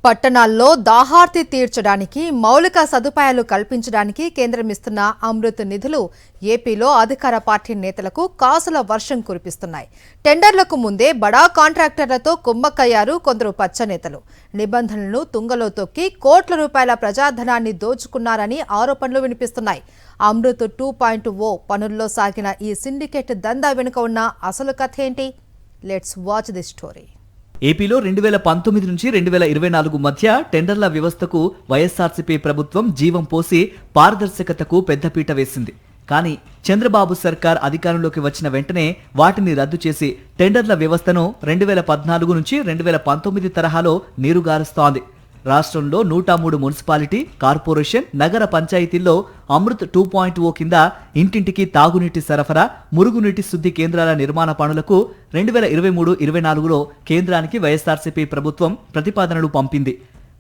పట్టణాల్లో దాహార్తి తీర్చడానికి మౌలిక సదుపాయాలు కల్పించడానికి కేంద్రం ఇస్తున్న అమృత్ నిధులు ఏపీలో అధికార పార్టీ నేతలకు కాసుల వర్షం కురిపిస్తున్నాయి. టెండర్లకు ముందే బడా కాంట్రాక్టర్లతో కుమ్మక్కయ్యారు కొందరు పచ్చనేతలు. నిబంధనలను తుంగలో తొక్కి కోట్ల రూపాయల ప్రజాధనాన్ని దోచుకున్నారని ఆరోపణలు వినిపిస్తున్నాయి. అమృత్ 2.0 పనుల్లో సాగిన ఈ సిండికేట్ దందా వెనుక ఉన్న అసలు కథ ఏంటి? Let's watch the story. ఏపీలో 2019 నుంచి 2024 మధ్య టెండర్ల వ్యవస్థకు వైఎస్ఆర్సీపీ ప్రభుత్వం జీవం పోసి పారదర్శకతకు పెద్దపీట వేసింది. కానీ చంద్రబాబు సర్కార్ అధికారంలోకి వచ్చిన వెంటనే వాటిని రద్దు చేసి టెండర్ల వ్యవస్థను 2014 నుంచి 2019 తరహాలో నీరుగారుస్తోంది. రాష్ట్రంలో 103 మున్సిపాలిటీ, కార్పొరేషన్, నగర పంచాయతీల్లో అమృత్ 2.0 కింద ఇంటింటికి తాగునీటి సరఫరా, మురుగునీటి శుద్ధి కేంద్రాల నిర్మాణ పనులకు 2023-24లో కేంద్రానికి వైఎస్ఆర్సీపీ ప్రభుత్వం ప్రతిపాదనలు పంపింది.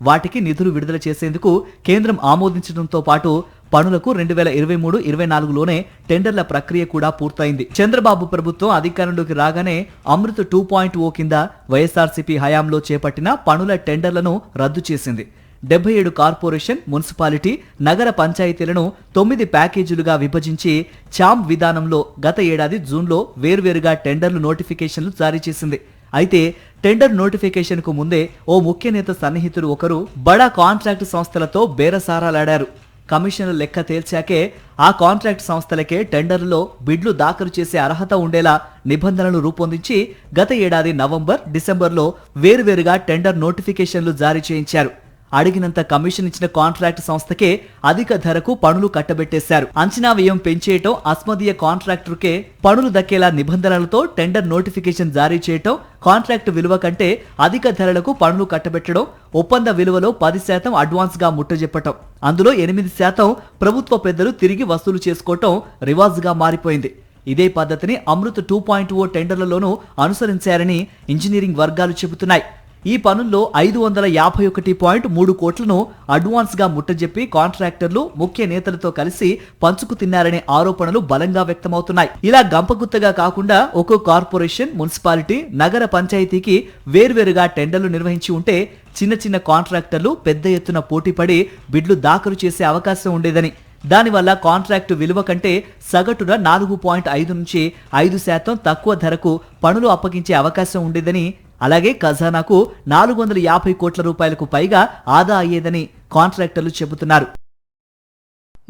వాటికి నిధులు విడుదల చేసేందుకు కేంద్రం ఆమోదించడంతో పాటు పనులకు 2023-24లోనే టెండర్ల ప్రక్రియ కూడా పూర్తయింది. చంద్రబాబు ప్రభుత్వం అధికారంలోకి రాగానే అమృత్ 2.0 కింద వైఎస్ఆర్సీపీ హయాంలో చేపట్టిన పనుల టెండర్లను రద్దు చేసింది. 77 కార్పొరేషన్, మున్సిపాలిటీ, నగర పంచాయతీలను 9 ప్యాకేజీలుగా విభజించి చామ్ విధానంలో గత ఏడాది జూన్లో వేర్వేరుగా టెండర్లు నోటిఫికేషన్లు జారీ చేసింది. అయితే టెండర్ నోటిఫికేషన్కు ముందే ఓ ముఖ్య నేత సన్నిహితుడు ఒకరు బడా కాంట్రాక్టు సంస్థలతో బేరసారాలాడారు. కమిషన్ల లెక్క తేల్చాకే ఆ కాంట్రాక్ట్ సంస్థలకే టెండర్లలో బిడ్లు దాఖలు చేసే అర్హత ఉండేలా నిబంధనలు రూపొందించి గత ఏడాది నవంబర్, డిసెంబర్లో వేరువేరుగా టెండర్ నోటిఫికేషన్లు జారీ చేయించారు. అడిగినంత కమిషన్ ఇచ్చిన కాంట్రాక్ట్ సంస్థకే అధిక ధరకు పనులు కట్టబెట్టేశారు. అంచనా వ్యయం పెంచేయటం, అస్మదీయ కాంట్రాక్టర్కే పనులు దక్కేలా నిబంధనలతో టెండర్ నోటిఫికేషన్ జారీ చేయటం, కాంట్రాక్ట్ విలువ కంటే అధిక ధరలకు పనులు కట్టబెట్టడం, ఒప్పంద విలువలో 10% అడ్వాన్స్ గా ముట్టజెప్పటం, అందులో 8% ప్రభుత్వ పెద్దలు తిరిగి వసూలు చేసుకోవటం రివాజుగా మారిపోయింది. ఇదే పద్ధతిని అమృత్ 2.0 టెండర్లలోనూ అనుసరించారని ఇంజనీరింగ్ వర్గాలు చెబుతున్నాయి. ఈ పనుల్లో 551.3 కోట్లను అడ్వాన్స్ గా ముట్టజెప్పి కాంట్రాక్టర్లు ముఖ్య నేతలతో కలిసి పంచుకు తిన్నారనే ఆరోపణలు బలంగా వ్యక్తమవుతున్నాయి. ఇలా గంపగుత్తగా కాకుండా ఒక్కో కార్పొరేషన్, మున్సిపాలిటీ, నగర పంచాయతీకి వేర్వేరుగా టెండర్లు నిర్వహించి ఉంటే చిన్న చిన్న కాంట్రాక్టర్లు పెద్ద ఎత్తున పోటీపడి బిడ్లు దాఖలు చేసే అవకాశం ఉండేదని, దానివల్ల కాంట్రాక్టు విలువ కంటే సగటున 4.5 నుంచి 5% తక్కువ ధరకు పనులు అప్పగించే అవకాశం ఉండేదని, అలాగే ఖజానాకు 450 కోట్ల రూపాయలకు పైగా ఆదా అయ్యేదని కాంట్రాక్టర్లు చెబుతున్నారు.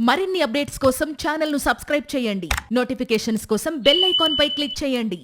మరిన్ని అప్డేట్స్ కోసం ఛానల్ ను సబ్స్క్రైబ్ చేయండి. నోటిఫికేషన్స్ కోసం బెల్ ఐకాన్ పై క్లిక్ చేయండి.